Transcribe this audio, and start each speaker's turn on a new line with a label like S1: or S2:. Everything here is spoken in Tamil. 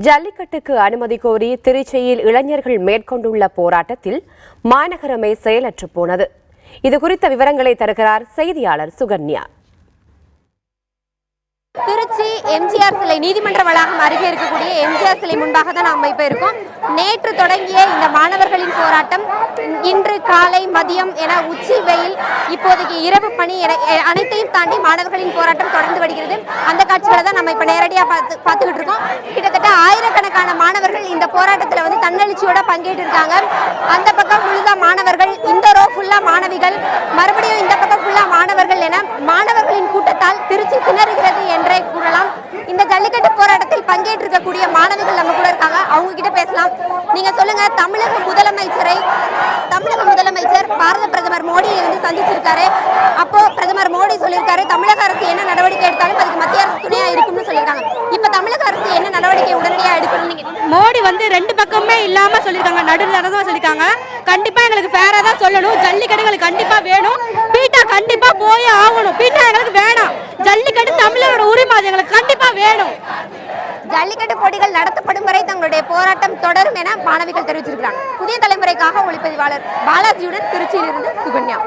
S1: ஜல்லிக்கட்டுக்கு அனுமதி கோரி திருச்சியில் இளைஞர்கள் மேற்கொண்டுள்ள போராட்டத்தில் மாநகரமே செயலற்று போனது. இதுகுறித்த விவரங்களை தருகிறார் செய்தியாளர் சுகன்யா.
S2: திருச்சி எம்ஜிஆர் சிலை நீதிமன்ற வளாகம் அருகே இருக்கக்கூடிய எம்ஜிஆர் சிலை முன்பாக தான் நாம் இப்ப இருக்கோம். நேற்று தொடங்கிய இந்த மாணவர்களின் போராட்டம் இன்று காலை மதியம் என உச்சி வெயில் இப்போதைக்கு இரவு பணி என அனைத்தையும் தாண்டி மாணவர்களின் போராட்டம் தொடர்ந்து வருகிறது. அந்த காட்சிகளை தான் நம்ம இப்ப நேரடியாக பார்த்துக்கிட்டு இருக்கோம். கிட்டத்தட்ட ஆயிரக்கணக்கான மாணவர்கள் இந்த போராட்டத்தில் வந்து தன்னெழுச்சியோட பங்கேற்று இருக்காங்க. அந்த பக்கம் முழுதா மாணவர்கள், இந்த ரோ ஃபுல்லா மாணவிகள், மறுபடியும் இந்த பக்கம் ஃபுல்லா மாணவர்கள் என மாணவர்களின் கூட்டத்தால் திருச்சி திணறுகிறது என்றே கூறலாம். இந்த ஜல்லிக்கட்டு போராட்டத்தில் பங்கேற்றிருக்கக்கூடிய மாணவிகள் நம்ம கூட இருக்காங்க. அவங்க கிட்ட பேசலாம். நீங்க சொல்லுங்க, தமிழக முதலமைச்சர் பாரத பிரதமர் மோடியை வந்து சந்திச்சிருக்காரு. அப்போ பிரதமர் மோடி சொல்லியிருக்காரு தமிழக அரசு என்ன நடவடிக்கை எடுத்தாலும் அதுக்கு மத்திய அரசு துணையா இருக்கும்னு சொல்லியிருக்காங்க. இப்ப தமிழக அரசு என்ன நடவடிக்கை உடனடியா எடுக்கணும்? நீங்க
S3: மோடி வந்து ரெண்டு பக்கமே இல்லாம சொல்லிருக்காங்க, நடுநிலை சொல்லிருக்காங்க. கண்டிப்பா எங்களுக்கு ஃபேரா தான் சொல்லணும். ஜல்லிக்கட்டுகளுக்கு கண்டிப்பா வேணும். பீட்டா கண்டிப்பா போய் ஆகணும். பீட்டா எங்களுக்கு வேணாம். ஜல்லிக்கட்டு தமிழரோட உரிமை, அது எங்களுக்கு கண்டிப்பா வேணும்.
S2: ஜல்லிக்கட்டு போட்டிகள் நடத்தப்படும் வரை தங்களுடைய போராட்டம் தொடரும் என மாணவிகள் தெரிவிச்சிருக்கிறாங்க. புதிய தலைமுறைக்காக ஒளிப்பதிவாளர் பாலாஜியுடன் திருச்சியிலிருந்து சுகன்யா.